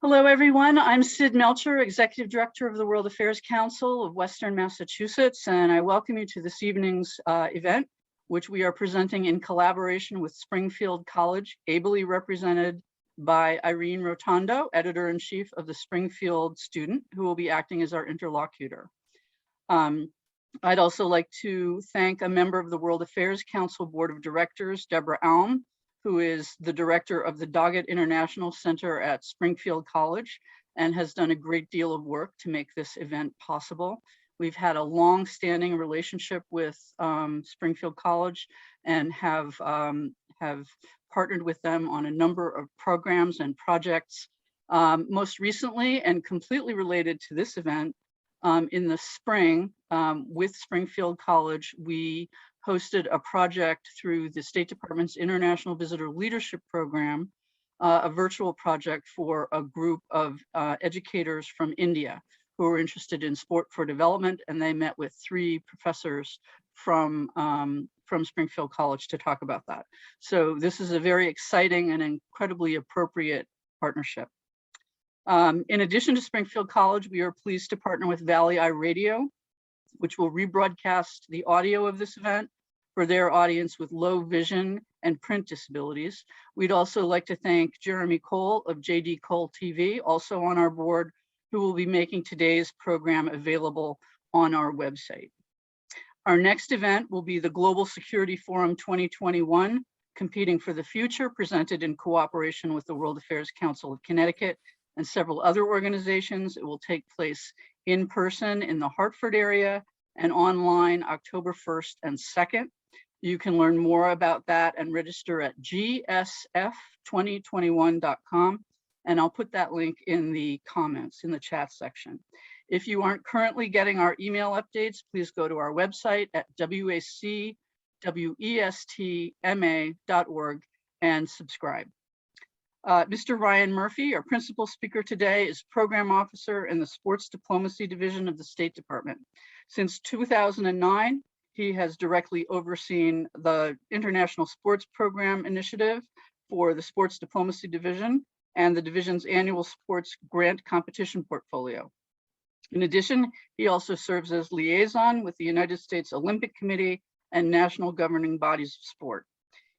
Hello, everyone. I'm Sid Melcher, Executive Director of the World Affairs Council of Western Massachusetts, and I welcome you to this evening's event, which we are presenting in collaboration with Springfield College, ably represented by Irene Rotondo, Editor-in-Chief of the Springfield Student, who will be acting as our interlocutor. I'd also like to thank a member of the World Affairs Council Board of Directors, Deborah Alm, who is the director of the Doggett International Center at Springfield College and has done a great deal of work to make this event possible. We've had a long-standing relationship with Springfield College and have partnered with them on a number of programs and projects. Most recently, and completely related to this event, in the spring with Springfield College, we hosted a project through the State Department's International Visitor Leadership Program, a virtual project for a group of educators from India who were interested in sport for development, and they met with 3 professors from Springfield College to talk about that. So this is a very exciting and incredibly appropriate partnership. In addition to Springfield College, we are pleased to partner with Valley Eye Radio, which will rebroadcast the audio of this event for their audience with low vision and print disabilities. We'd also like to thank Jeremy Cole of JD Cole TV, also on our board, who will be making today's program available on our website. Our next event will be the Global Security Forum 2021, Competing for the Future, presented in cooperation with the World Affairs Council of Connecticut and several other organizations. It will take place in person in the Hartford area and online October 1st and 2nd. You can learn more about that and register at gsf2021.com. And I'll put that link in the comments in the chat section. If you aren't currently getting our email updates, please go to our website at wacwestma.org and subscribe. Mr. Ryan Murphy, our principal speaker today, is Program Officer in the Sports Diplomacy Division of the State Department. Since 2009, he has directly overseen the International Sports Program Initiative for the Sports Diplomacy Division and the division's annual sports grant competition portfolio. In addition, he also serves as liaison with the United States Olympic Committee and national governing bodies of sport.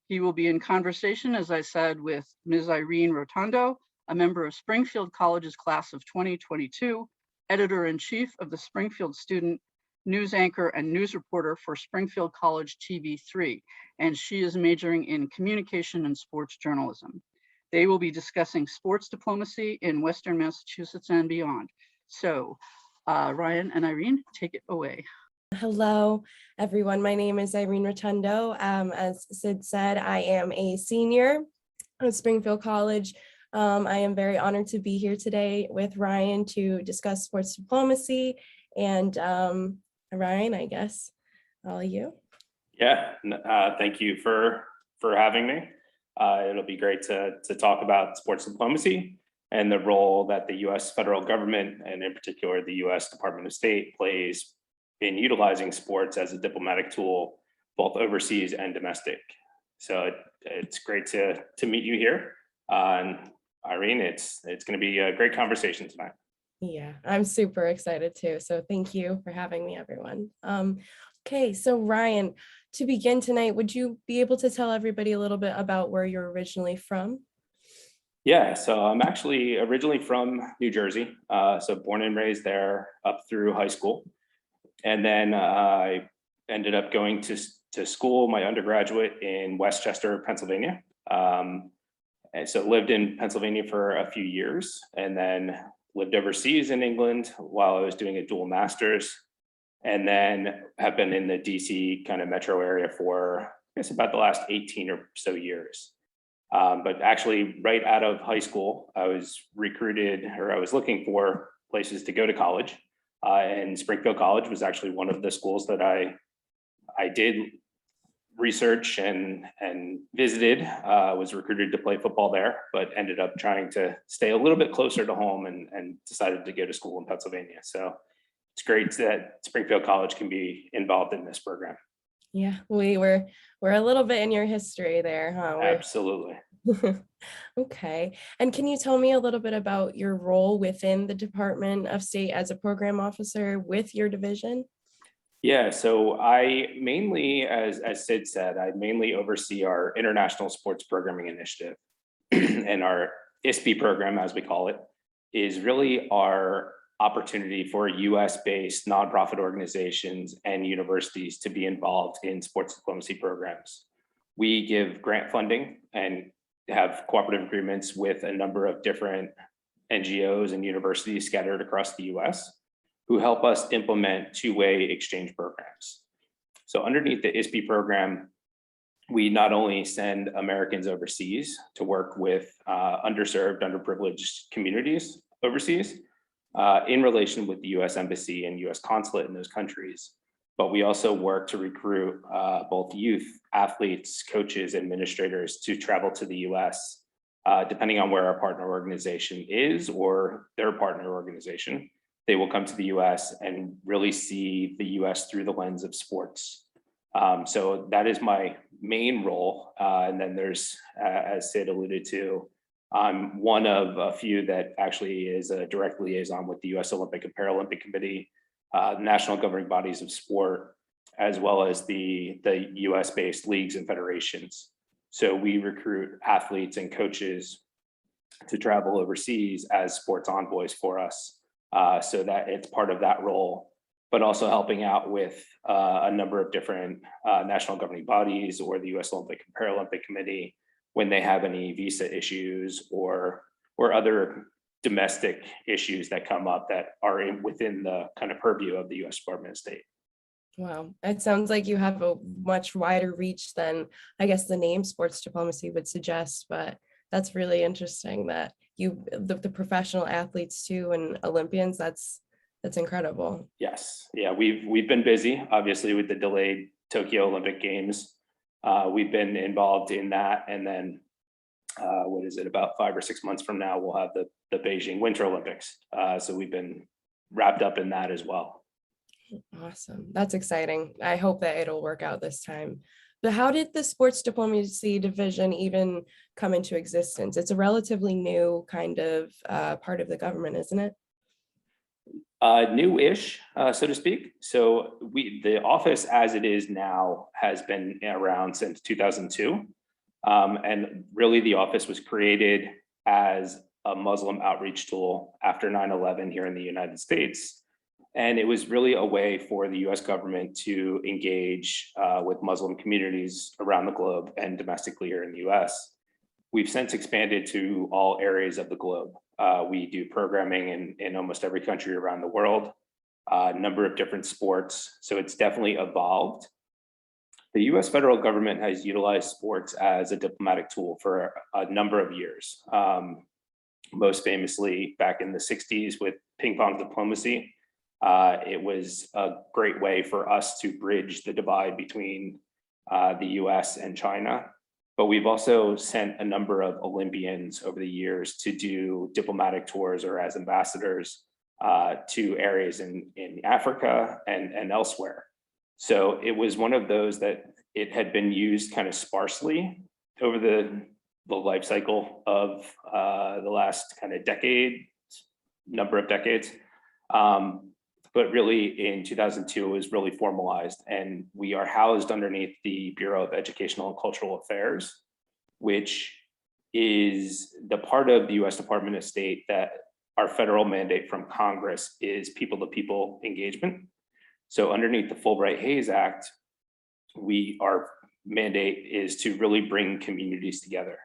He will be in conversation, as I said, with Ms. Irene Rotondo, a member of Springfield College's class of 2022, Editor-in-Chief of the Springfield Student, news anchor and news reporter for Springfield College TV3, and she is majoring in communication and sports journalism. They will be discussing sports diplomacy in Western Massachusetts and beyond. So Ryan and Irene, take it away. Hello, everyone. My name is Irene Rotondo. As Sid said, I am a senior at Springfield College. I am very honored to be here today with Ryan to discuss sports diplomacy. And Ryan, I guess, all you. Yeah, thank you for having me. It'll be great to talk about sports diplomacy and the role that the U.S. federal government, and in particular the U.S. Department of State, plays in utilizing sports as a diplomatic tool, both overseas and domestic. So it's great to meet you here. And Irene, it's going to be a great conversation tonight. Yeah, I'm super excited too. So thank you for having me, everyone. Okay, so Ryan, to begin tonight, would you be able to tell everybody a little bit about where you're originally from? Yeah, so I'm actually originally from New Jersey, so born and raised there up through high school. And then I ended up going to school, my undergraduate in Westchester, Pennsylvania. And so lived in Pennsylvania for a few years and then lived overseas in England while I was doing a dual master's, and then have been in the DC kind of metro area for, I guess, about the last 18 or so years. But actually right out of high school, I was recruited, or I was looking for places to go to college. And Springfield College was actually one of the schools that I did research and visited, was recruited to play football there, but ended up trying to stay a little bit closer to home and decided to go to school in Pennsylvania. So it's great that Springfield College can be involved in this program. Yeah, we're a little bit in your history there, huh? Absolutely. Okay. And can you tell me a little bit about your role within the Department of State as a program officer with your division? Yeah, so I mainly, as Sid said, I mainly oversee our International Sports Programming Initiative. And our ISP program, as we call it, is really our opportunity for US-based nonprofit organizations and universities to be involved in sports diplomacy programs. We give grant funding and have cooperative agreements with a number of different NGOs and universities scattered across the US who help us implement two-way exchange programs. So underneath the ISP program, we not only send Americans overseas to work with underserved, underprivileged communities overseas in relation with the US Embassy and US Consulate in those countries, but we also work to recruit both youth, athletes, coaches, administrators to travel to the US, depending on where our partner organization is or their partner organization. They will come to the US and really see the US through the lens of sports. So that is my main role. And then there's, as Sid alluded to, I'm one of a few that actually is a direct liaison with the US Olympic and Paralympic Committee, national governing bodies of sport, as well as the US-based leagues and federations. So we recruit athletes and coaches to travel overseas as sports envoys for us. So that it's part of that role, but also helping out with a number of different national governing bodies or the US Olympic and Paralympic Committee when they have any visa issues or other domestic issues that come up that are within the kind of purview of the US Department of State. Wow, it sounds like you have a much wider reach than I guess the name sports diplomacy would suggest, but that's really interesting that the professional athletes too and Olympians, that's incredible. Yes, yeah, we've been busy, obviously, with the delayed Tokyo Olympic Games. We've been involved in that, and then what is it, about 5 or 6 months from now, we'll have the Beijing Winter Olympics. So we've been wrapped up in that as well. Awesome. That's exciting. I hope that it'll work out this time. But how did the sports diplomacy division even come into existence? It's a relatively new kind of part of the government, isn't it? New-ish, so to speak. So the office as it is now has been around since 2002. And really the office was created as a Muslim outreach tool after 9/11 here in the United States. And it was really a way for the US government to engage with Muslim communities around the globe and domestically here in the US. We've since expanded to all areas of the globe. We do programming in almost every country around the world, a number of different sports. So it's definitely evolved. The US federal government has utilized sports as a diplomatic tool for a number of years. Most famously back in the 60s with ping pong diplomacy. It was a great way for us to bridge the divide between the US and China. But we've also sent a number of Olympians over the years to do diplomatic tours or as ambassadors to areas in Africa and elsewhere. So it was one of those that it had been used kind of sparsely over the life cycle of the last kind of number of decades. But really in 2002, it was really formalized, and we are housed underneath the Bureau of Educational and Cultural Affairs, which is the part of the US Department of State that our federal mandate from Congress is people-to-people engagement. So underneath the Fulbright-Hays Act, our mandate is to really bring communities together.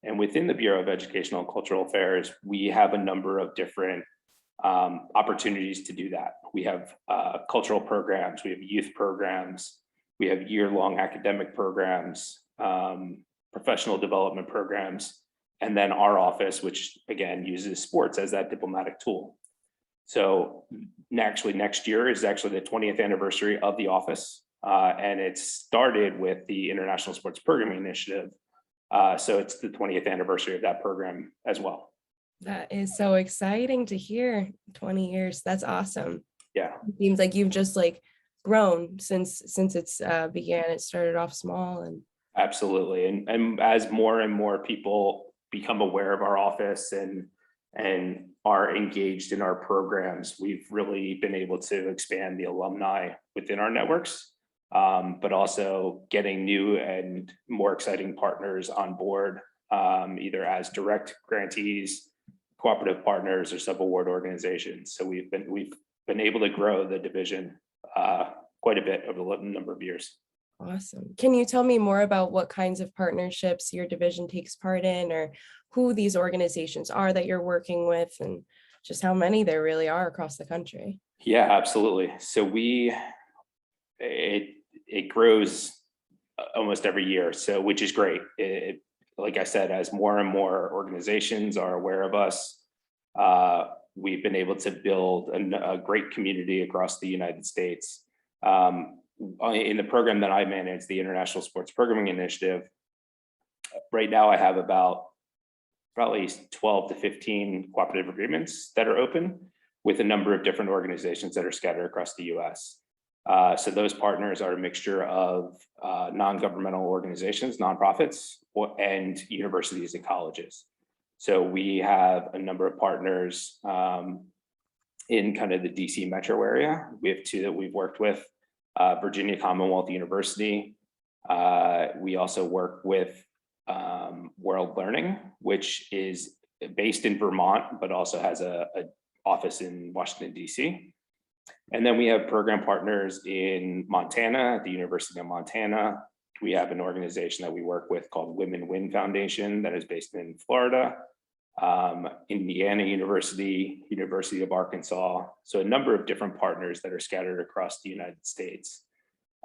And within the Bureau of Educational and Cultural Affairs, we have a number of different opportunities to do that. We have cultural programs, we have youth programs, we have year-long academic programs, professional development programs, and then our office, which again uses sports as that diplomatic tool. So actually next year is actually the 20th anniversary of the office, and it started with the International Sports Programming Initiative. So it's the 20th anniversary of that program as well. That is so exciting to hear. 20 years. That's awesome. Yeah. It seems like you've just like grown since it's began. It started off small and Absolutely. And as more and more people become aware of our office and are engaged in our programs, we've really been able to expand the alumni within our networks, but also getting new and more exciting partners on board, either as direct grantees, cooperative partners, or sub-award organizations. So we've been able to grow the division quite a bit over the number of years. Awesome. Can you tell me more about what kinds of partnerships your division takes part in, or who these organizations are that you're working with, and just how many there really are across the country? Yeah, absolutely. So it grows almost every year, so which is great. Like I said, as more and more organizations are aware of us, we've been able to build a great community across the United States. In the program that I manage, the International Sports Programming Initiative, right now I have about probably 12 to 15 cooperative agreements that are open with a number of different organizations that are scattered across the US. So those partners are a mixture of non-governmental organizations, nonprofits, and universities and colleges. So we have a number of partners in kind of the DC metro area. We have two that we've worked with. Virginia Commonwealth University. We also work with World Learning, which is based in Vermont, but also has a office in Washington, DC. And then we have program partners in Montana, at the University of Montana. We have an organization that we work with called Women Win Foundation that is based in Florida. Indiana University, University of Arkansas. So a number of different partners that are scattered across the United States.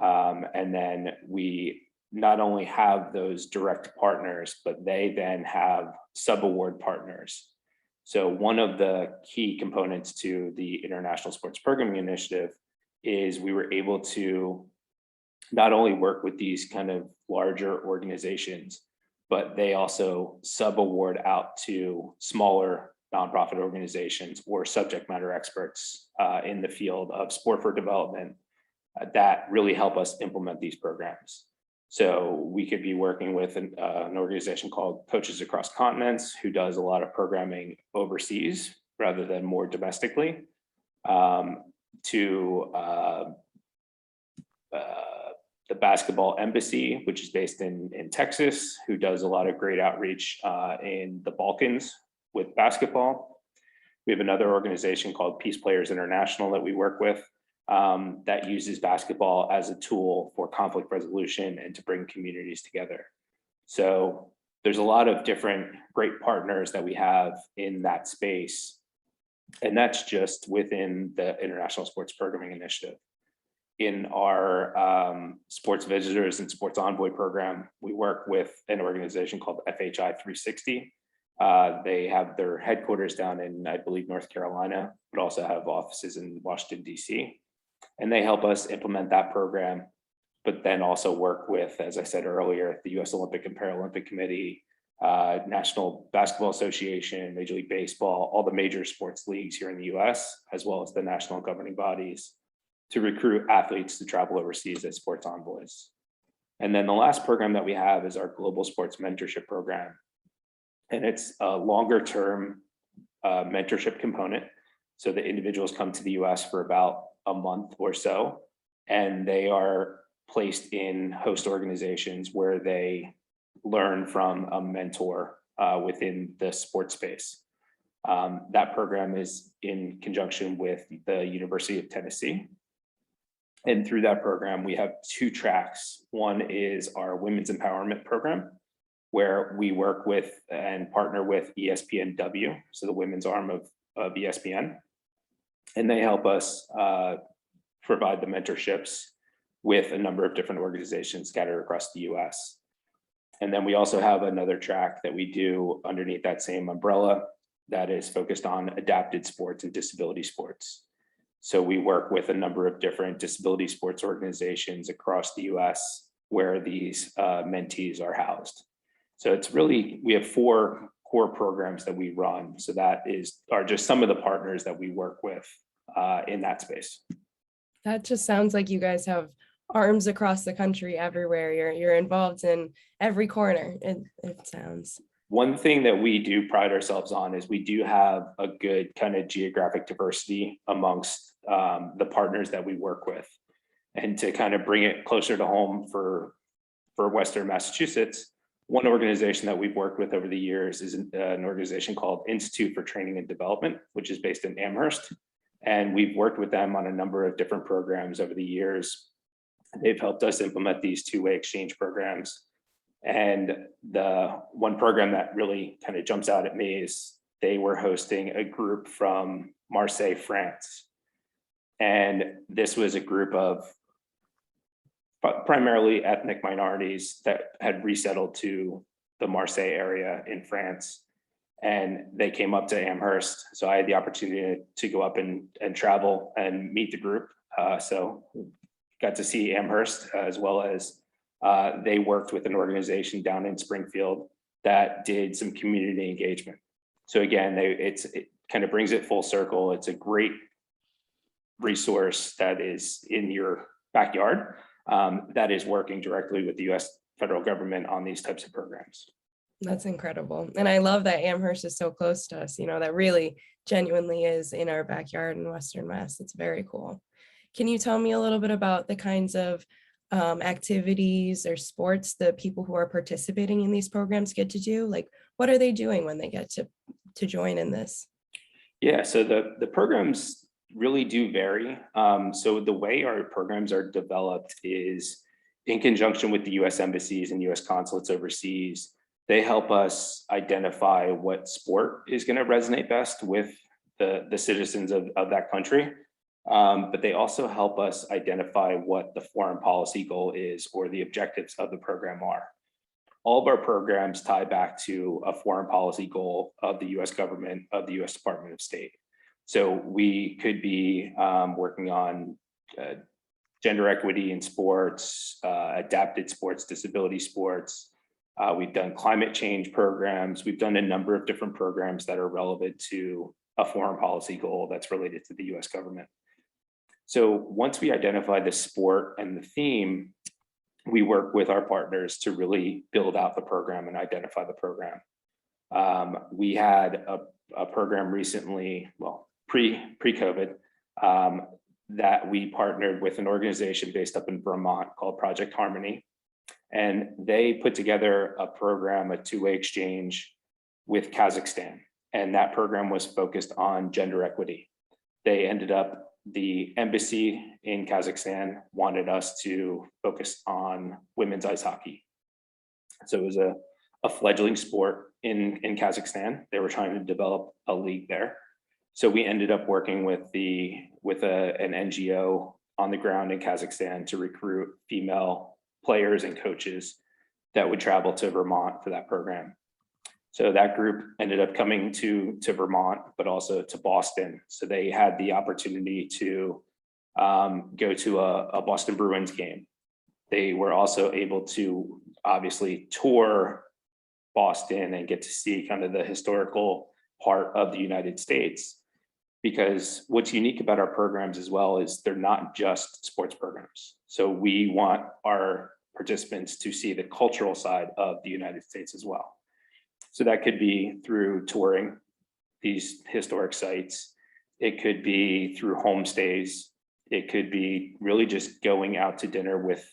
And then we not only have those direct partners, but they then have sub-award partners. So one of the key components to the International Sports Programming Initiative is we were able to not only work with these kind of larger organizations, but they also sub-award out to smaller nonprofit organizations or subject matter experts in the field of sport for development that really help us implement these programs. So we could be working with an organization called Coaches Across Continents, who does a lot of programming overseas rather than more domestically, to the Basketball Embassy, which is based in Texas, who does a lot of great outreach in the Balkans with basketball. We have another organization called Peace Players International that we work with that uses basketball as a tool for conflict resolution and to bring communities together. So there's a lot of different great partners that we have in that space. And that's just within the International Sports Programming Initiative. In our sports visitors and sports envoy program, we work with an organization called FHI 360. They have their headquarters down in, I believe, North Carolina, but also have offices in Washington, DC. And they help us implement that program, but then also work with, as I said earlier, the US Olympic and Paralympic Committee, National Basketball Association, Major League Baseball, all the major sports leagues here in the US, as well as the national governing bodies, to recruit athletes to travel overseas as sports envoys. And then the last program that we have is our Global Sports Mentorship Program. And it's a longer term mentorship component. So the individuals come to the US for about a month or so, and they are placed in host organizations where they learn from a mentor within the sports space. That program is in conjunction with the University of Tennessee. And through that program, we have two tracks. One is our Women's Empowerment Program, where we work with and partner with ESPNW, so the women's arm of ESPN. And they help us provide the mentorships with a number of different organizations scattered across the US. And then we also have another track that we do underneath that same umbrella that is focused on adapted sports and disability sports. So we work with a number of different disability sports organizations across the US where these mentees are housed. So it's really, we have 4 core programs that we run. So that are just some of the partners that we work with in that space. That just sounds like you guys have arms across the country everywhere. You're involved in every corner, it sounds. One thing that we do pride ourselves on is we do have a good kind of geographic diversity amongst the partners that we work with. And to kind of bring it closer to home for Western Massachusetts, one organization that we've worked with over the years is an organization called Institute for Training and Development, which is based in Amherst. And we've worked with them on a number of different programs over the years. They've helped us implement these two-way exchange programs. And the one program that really kind of jumps out at me is they were hosting a group from Marseille, France. And this was a group of primarily ethnic minorities that had resettled to the Marseille area in France. And they came up to Amherst. So I had the opportunity to go up and travel and meet the group. So got to see Amherst, as well as they worked with an organization down in Springfield that did some community engagement. So again, it kind of brings it full circle. It's a great resource that is in your backyard that is working directly with the US federal government on these types of programs. That's incredible. And I love that Amherst is so close to us, that really genuinely is in our backyard in Western Mass. It's very cool. Can you tell me a little bit about the kinds of activities or sports the people who are participating in these programs get to do? Like, what are they doing when they get to join in this? Yeah, so the programs really do vary. So the way our programs are developed is in conjunction with the US embassies and US consulates overseas. They help us identify what sport is going to resonate best with the citizens of that country. But they also help us identify what the foreign policy goal is or the objectives of the program are. All of our programs tie back to a foreign policy goal of the US government, of the US Department of State. So we could be working on gender equity in sports, adapted sports, disability sports. We've done climate change programs. We've done a number of different programs that are relevant to a foreign policy goal that's related to the US government. So once we identify the sport and the theme, we work with our partners to really build out the program and identify the program. We had a program recently, well, pre-COVID, that we partnered with an organization based up in Vermont called Project Harmony. And they put together a program, a two-way exchange with Kazakhstan. And that program was focused on gender equity. They ended up, the embassy in Kazakhstan wanted us to focus on women's ice hockey. So it was a fledgling sport in Kazakhstan. They were trying to develop a league there. So we ended up working with an NGO on the ground in Kazakhstan to recruit female players and coaches that would travel to Vermont for that program. So that group ended up coming to Vermont, but also to Boston. So they had the opportunity to go to a Boston Bruins game. They were also able to obviously tour Boston and get to see kind of the historical part of the United States. Because what's unique about our programs as well is they're not just sports programs. So we want our participants to see the cultural side of the United States as well. So that could be through touring these historic sites. It could be through homestays. It could be really just going out to dinner with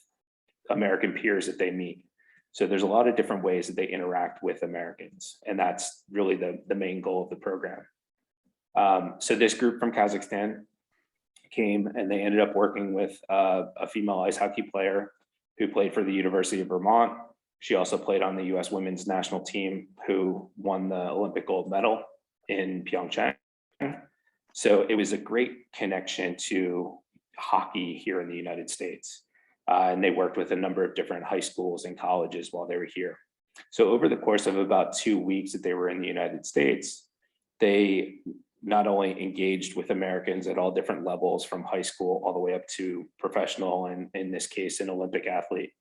American peers that they meet. So there's a lot of different ways that they interact with Americans. And that's really the main goal of the program. So this group from Kazakhstan came and they ended up working with a female ice hockey player who played for the University of Vermont. She also played on the US women's national team who won the Olympic gold medal in Pyeongchang. So it was a great connection to hockey here in the United States. And they worked with a number of different high schools and colleges while they were here. So over the course of about 2 weeks that they were in the United States, they not only engaged with Americans at all different levels from high school all the way up to professional, and in this case, an Olympic athlete,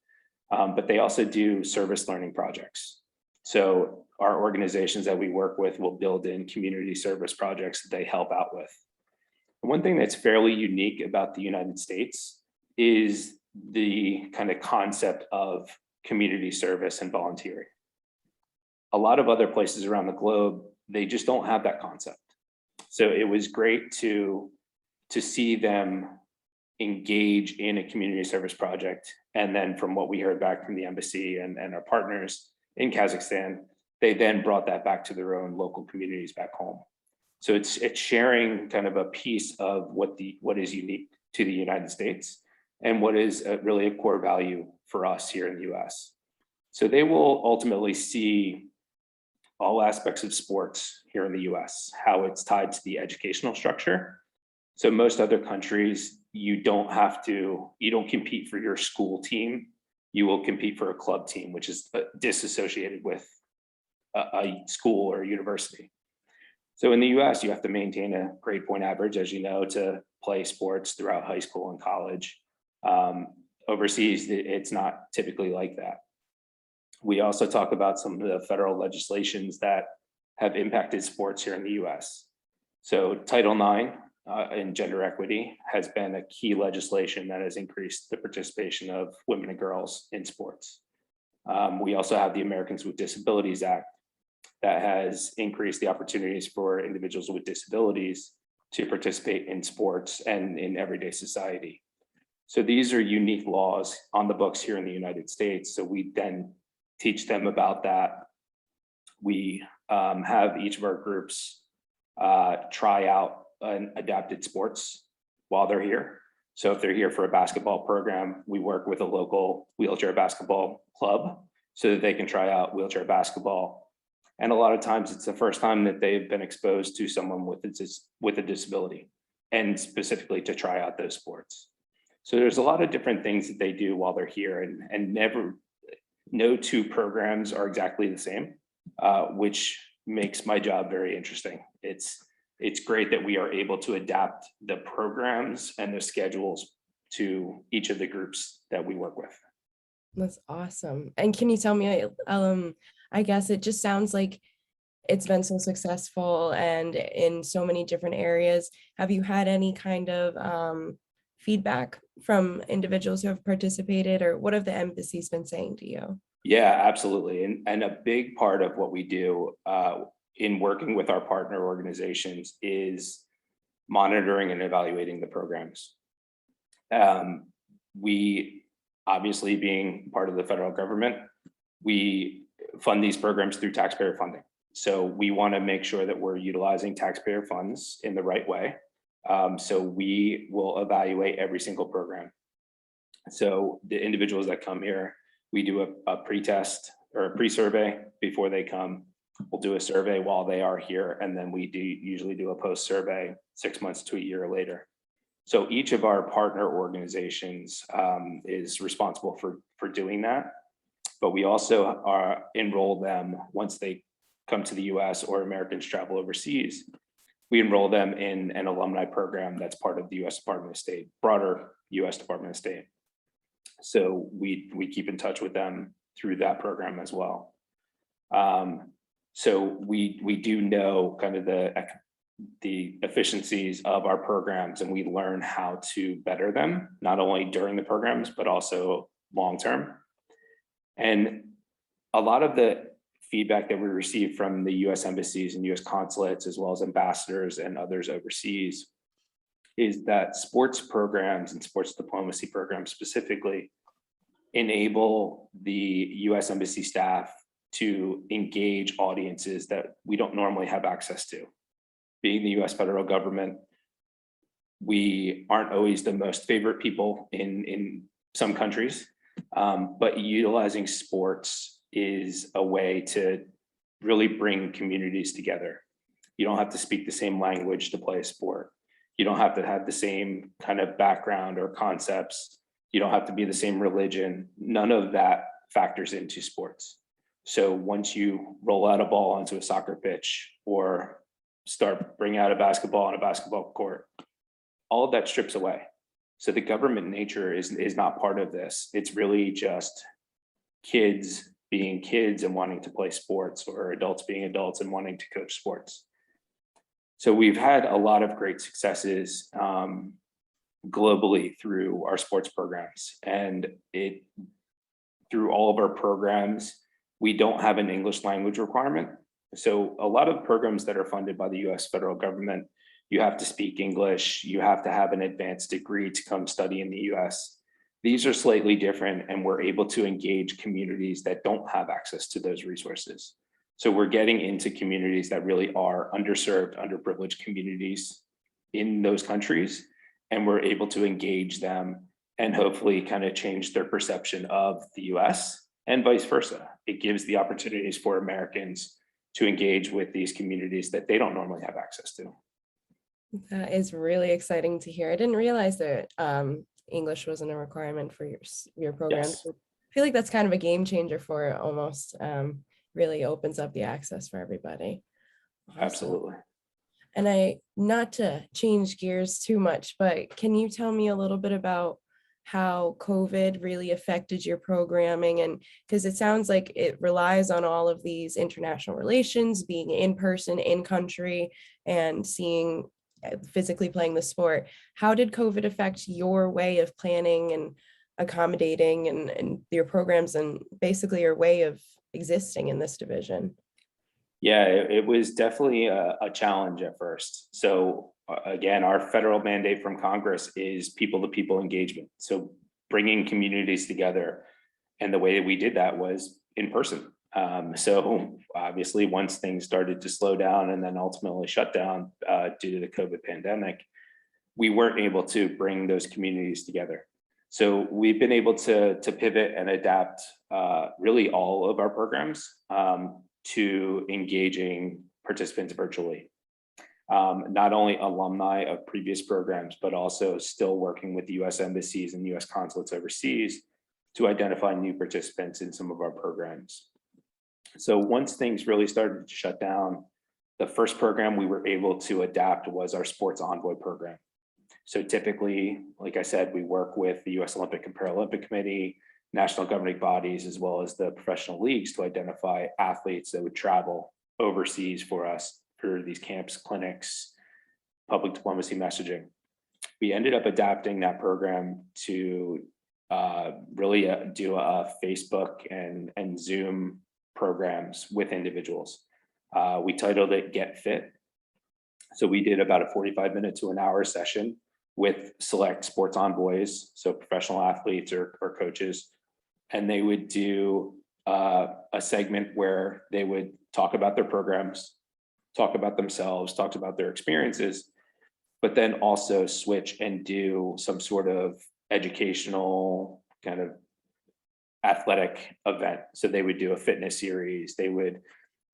but they also do service learning projects. So our organizations that we work with will build in community service projects that they help out with. One thing that's fairly unique about the United States is the kind of concept of community service and volunteering. A lot of other places around the globe, they just don't have that concept. So it was great to see them engage in a community service project. And then from what we heard back from the embassy and our partners in Kazakhstan, they then brought that back to their own local communities back home. So it's sharing kind of a piece of what is unique to the United States and what is really a core value for us here in the US. So they will ultimately see all aspects of sports here in the US, how it's tied to the educational structure. So most other countries, you don't compete for your school team. You will compete for a club team, which is disassociated with a school or a university. So in the US, you have to maintain a grade point average, as you know, to play sports throughout high school and college. Overseas, it's not typically like that. We also talk about some of the federal legislations that have impacted sports here in the US. So Title IX in gender equity has been a key legislation that has increased the participation of women and girls in sports. We also have the Americans with Disabilities Act that has increased the opportunities for individuals with disabilities to participate in sports and in everyday society. So these are unique laws on the books here in the United States. So we then teach them about that. We have each of our groups try out an adapted sports while they're here. So if they're here for a basketball program, we work with a local wheelchair basketball club so that they can try out wheelchair basketball. And a lot of times it's the first time that they've been exposed to someone with a disability, and specifically to try out those sports. So there's a lot of different things that they do while they're here, and no two programs are exactly the same, which makes my job very interesting. It's great that we are able to adapt the programs and the schedules to each of the groups that we work with. That's awesome. And can you tell me, I guess it just sounds like it's been so successful and in so many different areas. Have you had any kind of feedback from individuals who have participated, or what have the embassies been saying to you? Yeah, absolutely. And a big part of what we do in working with our partner organizations is monitoring and evaluating the programs. We, obviously being part of the federal government, we fund these programs through taxpayer funding. So we want to make sure that we're utilizing taxpayer funds in the right way. So we will evaluate every single program. So the individuals that come here, we do a pre-test or a pre-survey before they come. We'll do a survey while they are here, and then we usually do a post-survey 6 months to a year later. So each of our partner organizations is responsible for doing that. But we also enroll them once they come to the US or Americans travel overseas. We enroll them in an alumni program that's part of the US Department of State, broader US Department of State. So we keep in touch with them through that program as well. So we do know kind of the efficiencies of our programs, and we learn how to better them, not only during the programs, but also long-term. And a lot of the feedback that we receive from the US embassies and US consulates, as well as ambassadors and others overseas, is that sports programs and sports diplomacy programs specifically enable the US embassy staff to engage audiences that we don't normally have access to. Being the US federal government, we aren't always the most favorite people in some countries, but utilizing sports is a way to really bring communities together. You don't have to speak the same language to play a sport. You don't have to have the same kind of background or concepts. You don't have to be the same religion. None of that factors into sports. So once you roll out a ball onto a soccer pitch or bring out a basketball on a basketball court, all of that strips away. So the government nature is not part of this. It's really just kids being kids and wanting to play sports, or adults being adults and wanting to coach sports. So we've had a lot of great successes globally through our sports programs. And through all of our programs, we don't have an English language requirement. So a lot of programs that are funded by the US federal government, you have to speak English, you have to have an advanced degree to come study in the US. These are slightly different, and we're able to engage communities that don't have access to those resources. So we're getting into communities that really are underserved, underprivileged communities in those countries, and we're able to engage them and hopefully kind of change their perception of the US and vice versa. It gives the opportunities for Americans to engage with these communities that they don't normally have access to. That is really exciting to hear. I didn't realize that English wasn't a requirement for your program. Yes. I feel like that's kind of a game changer for it almost. Really opens up the access for everybody. Awesome. Absolutely. And not to change gears too much, but can you tell me a little bit about how COVID really affected your programming? And because it sounds like it relies on all of these international relations, being in person, in country, and seeing physically playing the sport. How did COVID affect your way of planning and accommodating and your programs and basically your way of existing in this division? Yeah, it was definitely a challenge at first. So again, our federal mandate from Congress is people-to-people engagement. So bringing communities together. And the way that we did that was in person. So obviously, once things started to slow down and then ultimately shut down due to the COVID pandemic, we weren't able to bring those communities together. So we've been able to pivot and adapt really all of our programs to engaging participants virtually. Not only alumni of previous programs, but also still working with the US embassies and US consulates overseas to identify new participants in some of our programs. So once things really started to shut down, the first program we were able to adapt was our Sports Envoy program. So typically, like I said, we work with the US Olympic and Paralympic Committee, national governing bodies, as well as the professional leagues to identify athletes that would travel overseas for us for these camps, clinics, public diplomacy messaging. We ended up adapting that program to really do a Facebook and Zoom programs with individuals. We titled it Get Fit. So we did about a 45-minute to an hour session with select sports envoys, so professional athletes or coaches, and they would do a segment where they would talk about their programs, talk about themselves, talk about their experiences, but then also switch and do some sort of educational kind of athletic event. So they would do a fitness series, they would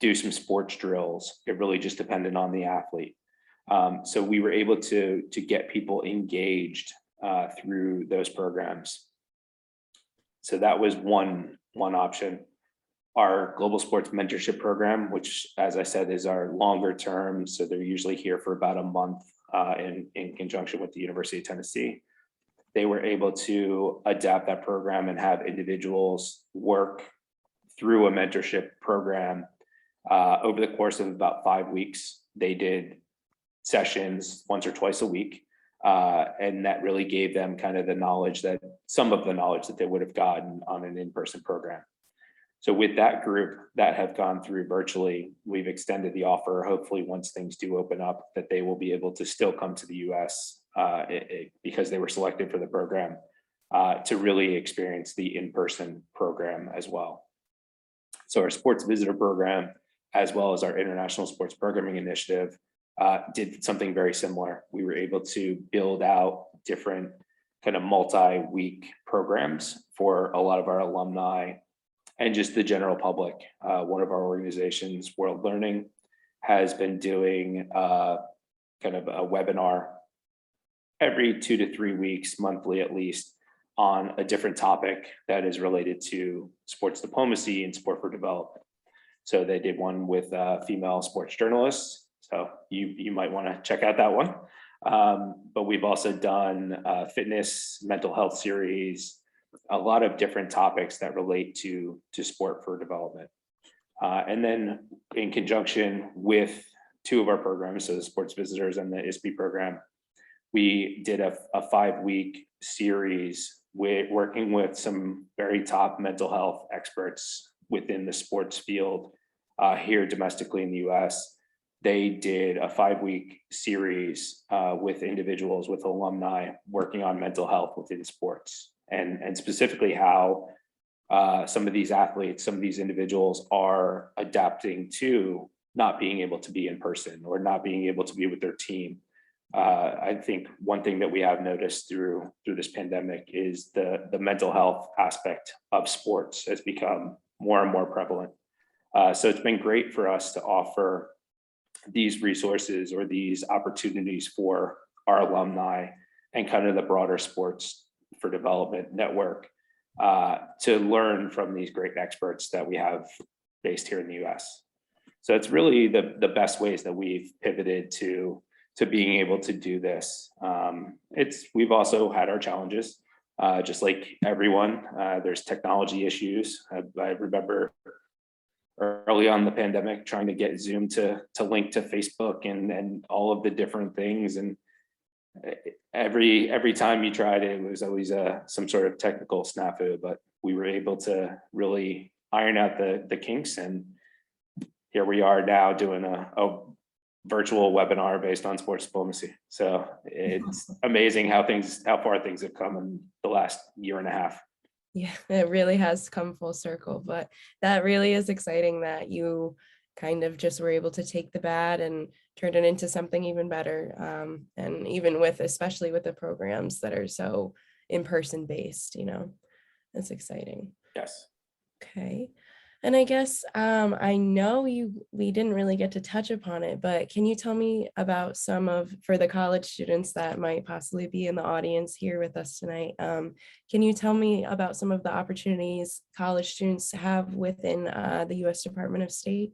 do some sports drills. It really just depended on the athlete. So we were able to get people engaged through those programs. So that was one option. Our Global Sports Mentorship program, which, as I said, is our longer term. So they're usually here for about a month in conjunction with the University of Tennessee. They were able to adapt that program and have individuals work through a mentorship program over the course of about 5 weeks. They did sessions once or twice a week. And that really gave them kind of some of the knowledge that they would have gotten on an in-person program. So with that group that have gone through virtually, we've extended the offer, hopefully once things do open up, that they will be able to still come to the US because they were selected for the program to really experience the in-person program as well. So our sports visitor program, as well as our international sports programming initiative, did something very similar. We were able to build out different kind of multi-week programs for a lot of our alumni and just the general public. One of our organizations, World Learning, has been doing kind of a webinar every 2 to 3 weeks, monthly at least, on a different topic that is related to sports diplomacy and sport for development. So they did one with female sports journalists. So you might want to check out that one. But we've also done fitness, mental health series, a lot of different topics that relate to sport for development. And then in conjunction with 2 of our programs, so the sports visitors and the ISP program, we did a 5-week series with working with some very top mental health experts within the sports field here domestically in the US. They did a 5-week series with individuals, with alumni working on mental health within sports, and specifically how some of these athletes, some of these individuals are adapting to not being able to be in person or not being able to be with their team. I think one thing that we have noticed through this pandemic is the mental health aspect of sports has become more and more prevalent. So it's been great for us to offer these resources or these opportunities for our alumni and kind of the broader sports for development network to learn from these great experts that we have based here in the US. So it's really the best ways that we've pivoted to being able to do this. We've also had our challenges, just like everyone. There's technology issues. I remember early on in the pandemic trying to get Zoom to link to Facebook and all of the different things. And every time you tried it, it was always some sort of technical snafu, but we were able to really iron out the kinks. And here we are now doing a virtual webinar based on sports diplomacy. So it's amazing how far things have come in the last year and a half. Yeah, it really has come full circle, but that really is exciting that you kind of just were able to take the bad and turn it into something even better. And even especially with the programs that are so in-person based, it's exciting. Yes. Okay. And I guess I know we didn't really get to touch upon it, but can you tell me about for the college students that might possibly be in the audience here with us tonight, can you tell me about some of the opportunities college students have within the U.S. Department of State?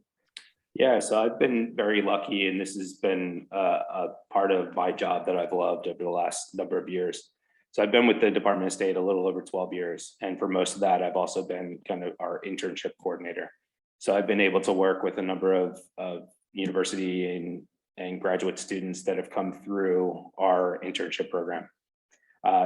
Yeah, so I've been very lucky, and this has been a part of my job that I've loved over the last number of years. So I've been with the Department of State a little over 12 years. And for most of that, I've also been kind of our internship coordinator. So I've been able to work with a number of university and graduate students that have come through our internship program.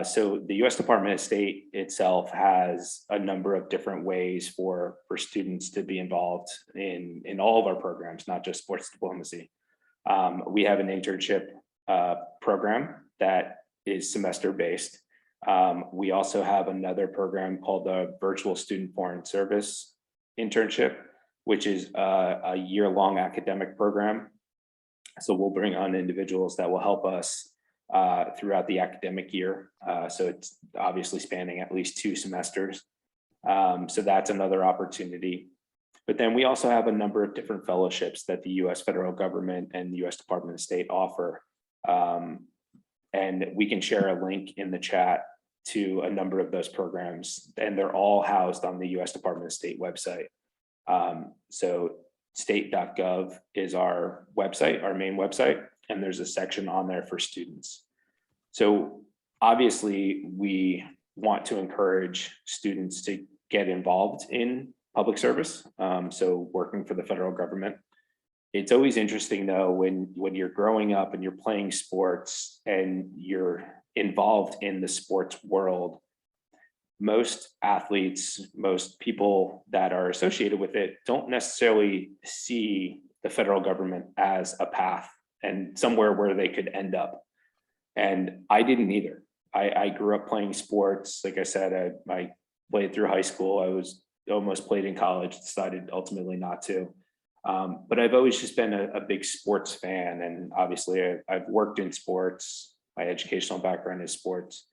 So the US Department of State itself has a number of different ways for students to be involved in all of our programs, not just sports diplomacy. We have an internship program that is semester based. We also have another program called the Virtual Student Foreign Service Internship, which is a year-long academic program. So we'll bring on individuals that will help us throughout the academic year. So it's obviously spanning at least 2 semesters. So that's another opportunity. But then we also have a number of different fellowships that the US federal government and the US Department of State offer. And we can share a link in the chat to a number of those programs, and they're all housed on the US Department of State website. So state.gov is our website, our main website, and there's a section on there for students. So obviously we want to encourage students to get involved in public service. So working for the federal government. It's always interesting though, when you're growing up and you're playing sports and you're involved in the sports world, most athletes, most people that are associated with it don't necessarily see the federal government as a path and somewhere where they could end up. And I didn't either. I grew up playing sports. Like I said, I played through high school. I was almost played in college, decided ultimately not to. But I've always just been a big sports fan. And obviously I've worked in sports. My educational background is sports.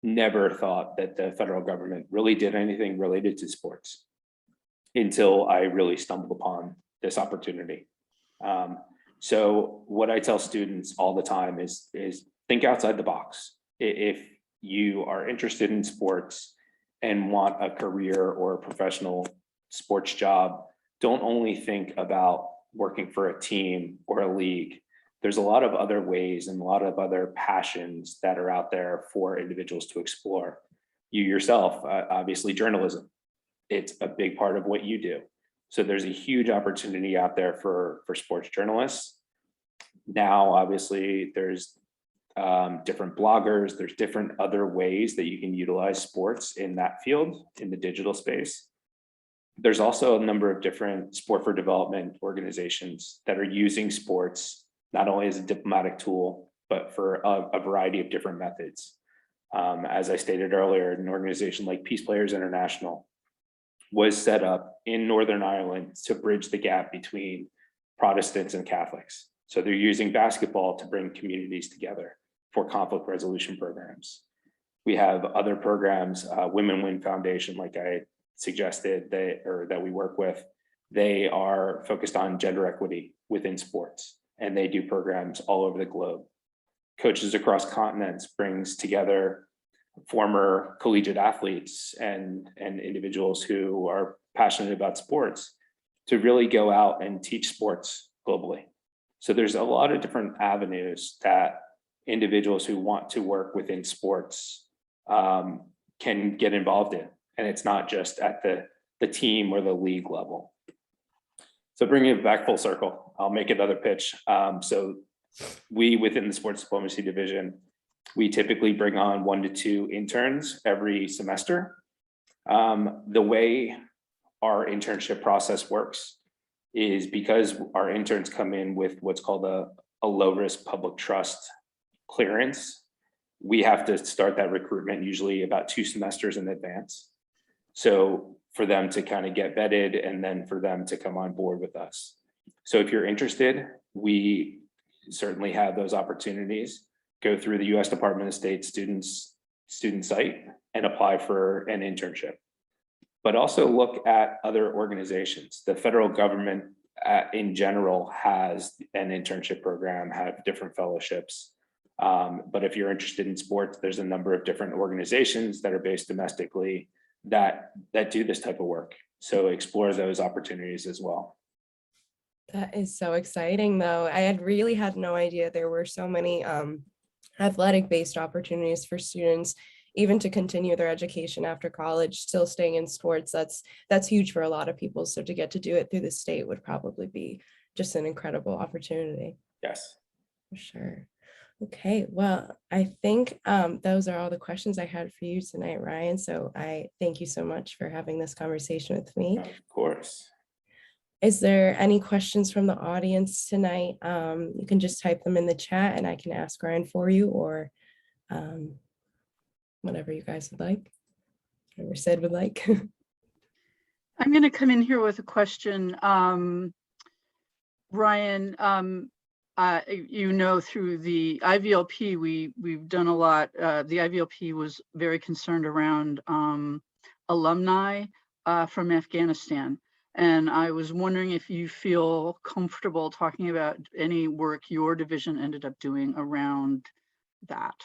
Never thought that the federal government really did anything related to sports until I really stumbled upon this opportunity. So what I tell students all the time is think outside the box. If you are interested in sports and want a career or a professional sports job, don't only think about working for a team or a league. There's a lot of other ways and a lot of other passions that are out there for individuals to explore. You yourself, obviously journalism, it's a big part of what you do. So there's a huge opportunity out there for sports journalists. Now, obviously, there's different bloggers. There's different other ways that you can utilize sports in that field, in the digital space. There's also a number of different sport for development organizations that are using sports, not only as a diplomatic tool, but for a variety of different methods. As I stated earlier, an organization like Peace Players International was set up in Northern Ireland to bridge the gap between Protestants and Catholics. So they're using basketball to bring communities together for conflict resolution programs. We have other programs, Women Win Foundation, like I suggested, that we work with. They are focused on gender equity within sports, and they do programs all over the globe. Coaches Across Continents brings together former collegiate athletes and individuals who are passionate about sports to really go out and teach sports globally. So there's a lot of different avenues that individuals who want to work within sports can get involved in. And it's not just at the team or the league level. So bringing it back full circle, I'll make another pitch. So we, within the sports diplomacy division, we typically bring on 1 to 2 interns every semester. The way our internship process works is because our interns come in with what's called a low risk public trust clearance. We have to start that recruitment usually about 2 semesters in advance. So for them to kind of get vetted and then for them to come on board with us. So if you're interested, we certainly have those opportunities. Go through the U.S. Department of State student site and apply for an internship. But also look at other organizations. The federal government in general has an internship program, have different fellowships. But if you're interested in sports, there's a number of different organizations that are based domestically that do this type of work. So explore those opportunities as well. That is so exciting, though. I had really had no idea there were so many athletic-based opportunities for students, even to continue their education after college, still staying in sports. That's huge for a lot of people. So to get to do it through the state would probably be just an incredible opportunity. Yes. For sure. Okay, well, I think those are all the questions I had for you tonight, Ryan. So I thank you so much for having this conversation with me. Of course. Is there any questions from the audience tonight? You can just type them in the chat and I can ask Ryan for you, or whatever you guys would like, whatever Sid would like. I'm going to come in here with a question. Ryan, you know, through the IVLP, we've done a lot. The IVLP was very concerned around alumni from Afghanistan. And I was wondering if you feel comfortable talking about any work your division ended up doing around that.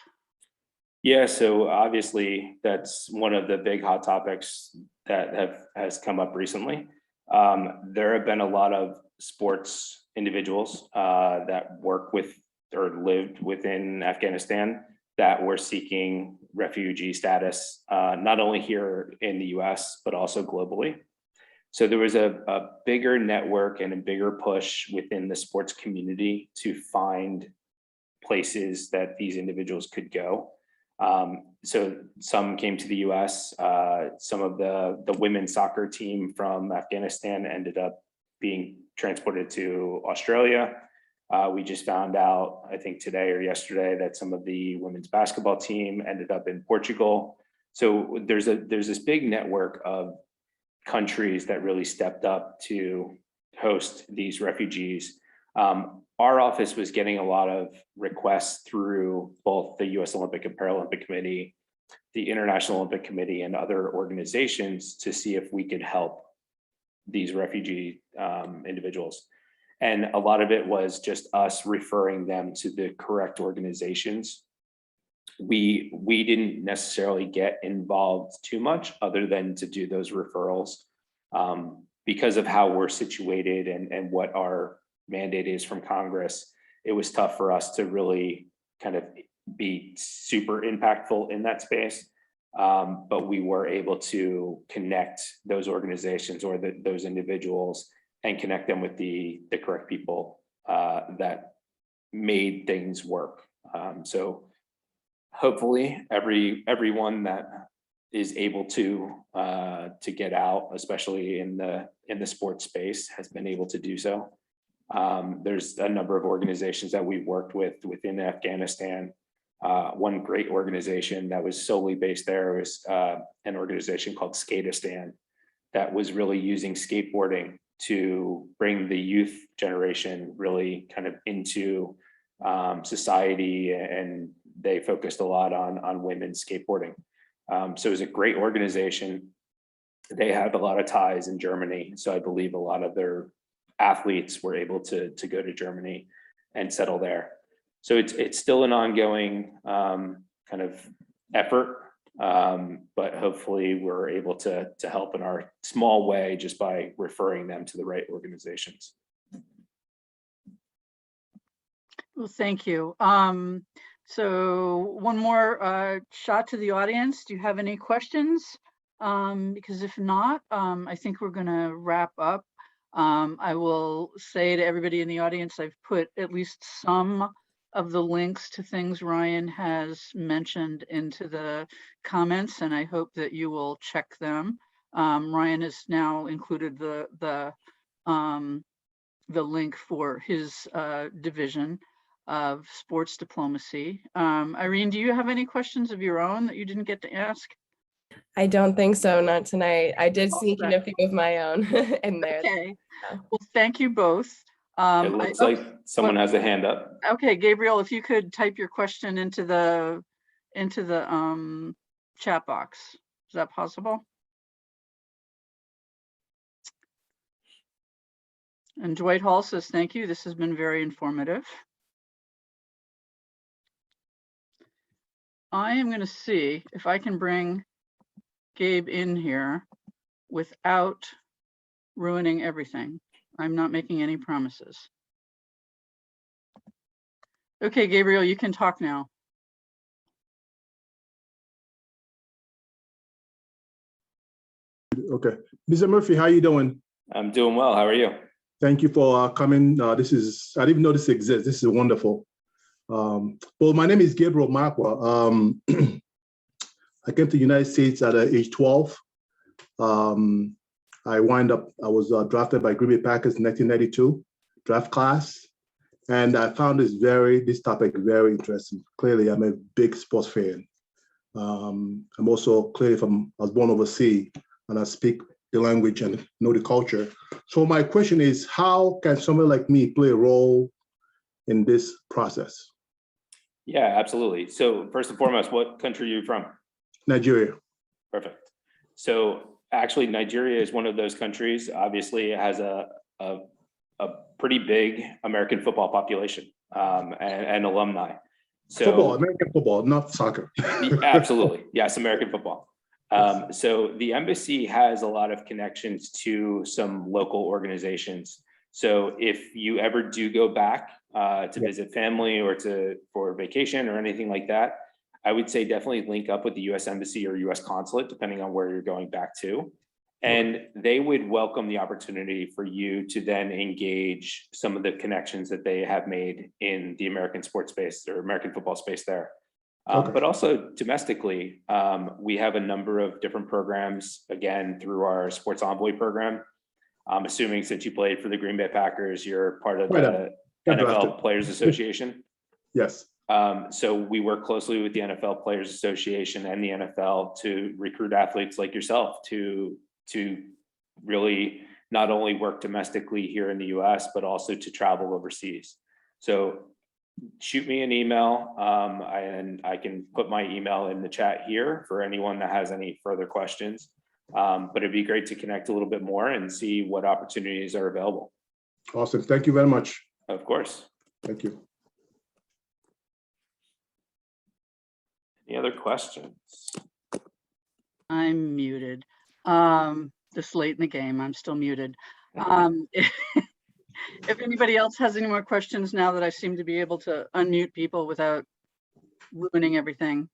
Yeah, so obviously that's one of the big hot topics that has come up recently. There have been a lot of sports individuals that work with or lived within Afghanistan that were seeking refugee status, not only here in the US, but also globally. So there was a bigger network and a bigger push within the sports community to find places that these individuals could go. So some came to the US, some of the women's soccer team from Afghanistan ended up being transported to Australia. We just found out, I think today or yesterday, that some of the women's basketball team ended up in Portugal. So there's this big network of countries that really stepped up to host these refugees. Our office was getting a lot of requests through both the US Olympic and Paralympic Committee, the International Olympic Committee, and other organizations to see if we could help these refugee individuals. And a lot of it was just us referring them to the correct organizations. We didn't necessarily get involved too much other than to do those referrals because of how we're situated and what our mandate is from Congress. It was tough for us to really kind of be super impactful in that space. But we were able to connect those organizations or those individuals and connect them with the correct people that made things work So hopefully everyone that is able to get out, especially in the sports space, has been able to do so. There's a number of organizations that we've worked with within Afghanistan. One great organization that was solely based there was an organization called Skatistan that was really using skateboarding to bring the youth generation really kind of into society, and they focused a lot on women's skateboarding. So it was a great organization. They had a lot of ties in Germany, so I believe a lot of their athletes were able to go to Germany and settle there. So it's still an ongoing kind of effort, but hopefully we're able to help in our small way just by referring them to the right organizations. Well, thank you. So one more shot to the audience. Do you have any questions? Because if not, I think we're going to wrap up. I will say to everybody in the audience, I've put at least some of the links to things Ryan has mentioned into the comments, and I hope that you will check them. Ryan has now included the link for his division of sports diplomacy. Irene, do you have any questions of your own that you didn't get to ask? I don't think so, not tonight. I did Oh, sneak in right. a few of my own in there. Okay, well, thank you both. It looks like someone has a hand up. Okay, Gabriel, if you could type your question into the chat box. Is that possible? And Dwight Hall says, thank you. This has been very informative. I am going to see if I can bring Gabe in here without ruining everything. I'm not making any promises. Okay, Gabriel, you can talk now. Okay. Mr. Murphy, how you doing? I'm doing well. How are you? Thank you for coming. I didn't even know this exists. This is wonderful. Well, my name is Gabriel Marqua. I came to the United States at age 12. I was drafted by Green Bay Packers in 1992, draft class. And I found this topic very interesting. Clearly, I'm a big sports fan. I'm also clearly I was born overseas, and I speak the language and know the culture. So my question is, how can someone like me play a role in this process? Yeah, absolutely. So first and foremost, what country are you from? Nigeria. Perfect. So actually, Nigeria is one of those countries. Obviously, it has a pretty big American football population and alumni. So football, American football, not soccer. Absolutely. Yes, American football. So the embassy has a lot of connections to some local organizations. So if you ever do go back to visit family or for vacation or anything like that, I would say definitely link up with the US Embassy or US Consulate, depending on where you're going back to. And they would welcome the opportunity for you to then engage some of the connections that they have made in the American sports space or American football space there. But also domestically, we have a number of different programs, again, through our Sports Envoy program. I'm assuming since you played for the Green Bay Packers, you're part of the NFL Players Association. Yes. So we work closely with the NFL Players Association and the NFL to recruit athletes like yourself to really not only work domestically here in the US, but also to travel overseas. So shoot me an email and I can put my email in the chat here for anyone that has any further questions. But it'd be great to connect a little bit more and see what opportunities are available. Awesome. Thank you very much. Of course. Thank you. Any other questions? I'm muted. This late in the game, I'm still muted. If anybody else has any more questions now that I seem to be able to unmute people without ruining everything.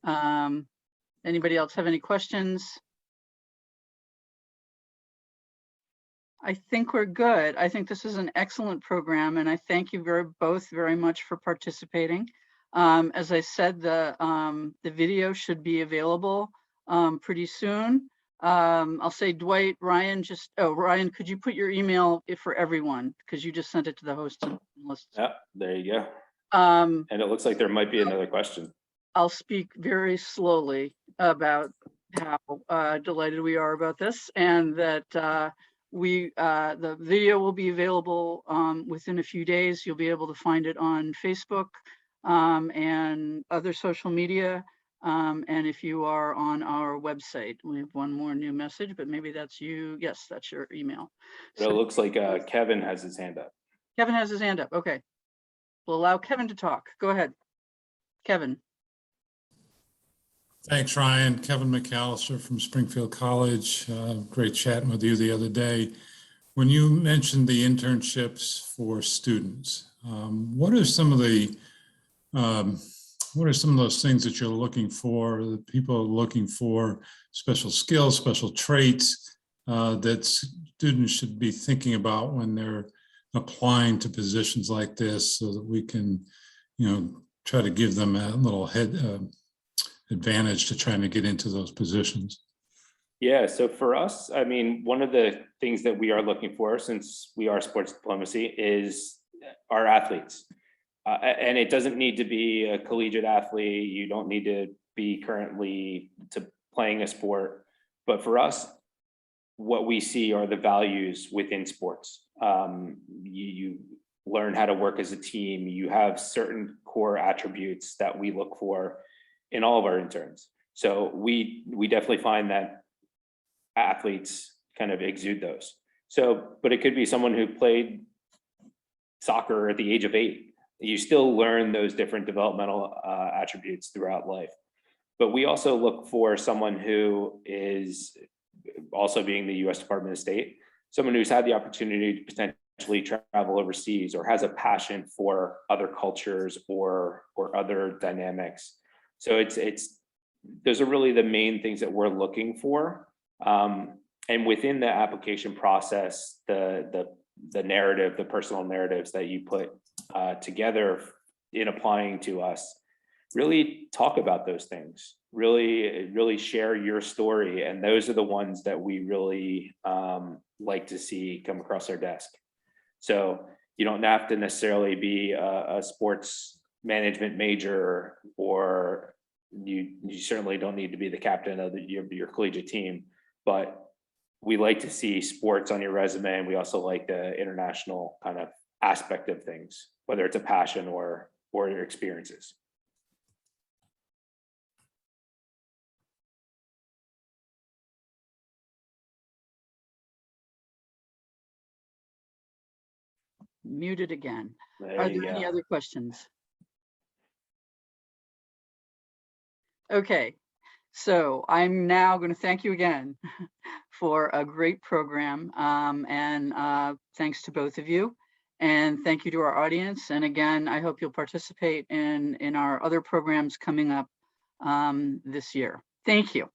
Anybody else have any questions? I think we're good. I think this is an excellent program, and I thank you both very much for participating. As I said, the video should be available pretty soon. I'll say Dwight, Ryan, Ryan, could you put your email for everyone? Because you just sent it to the host list. Yeah, there you go. Um, And it looks like there might be another question. I'll speak very slowly about how delighted we are about this, and that the video will be available within a few days. You'll be able to find it on Facebook and other social media. And if you are on our website, we have one more new message, but maybe that's you. Yes, that's your email. But it looks like Kevin has his hand up. Kevin has his hand up. Okay. We'll allow Kevin to talk. Go ahead, Kevin. Thanks, Ryan. Kevin McAllister from Springfield College. Great chatting with you the other day. When you mentioned the internships for students, what are some of those things that you're looking for, that people are looking for, special skills, special traits that students should be thinking about when they're applying to positions like this, so that we can, try to give them a little advantage to trying to get into those positions? Yeah, so for us, I mean, one of the things that we are looking for, since we are sports diplomacy, is our athletes. And it doesn't need to be a collegiate athlete. You don't need to be currently playing a sport. But for us, what we see are the values within sports. You learn how to work as a team. You have certain core attributes that we look for in all of our interns. So we definitely find that athletes kind of exude those. So, but it could be someone who played soccer at the age of 8. You still learn those different developmental attributes throughout life. But we also look for someone who is also, being the US Department of State, someone who's had the opportunity to potentially travel overseas, or has a passion for other cultures or other dynamics. So those are really the main things that we're looking for. And within the application process, the narrative, the personal narratives that you put together in applying to us, really talk about those things, really share your story. And those are the ones that we really like to see come across our desk. So you don't have to necessarily be a sports management major, or you certainly don't need to be the captain of your collegiate team, but we like to see sports on your resume. And we also like the international kind of aspect of things, whether it's a passion or your experiences. Muted again. There Are you there any go. other questions? Okay, so I'm now going to thank you again for a great program, and thanks to both of you, and thank you to our audience. And again, I hope you'll participate in our other programs coming up this year. Thank you.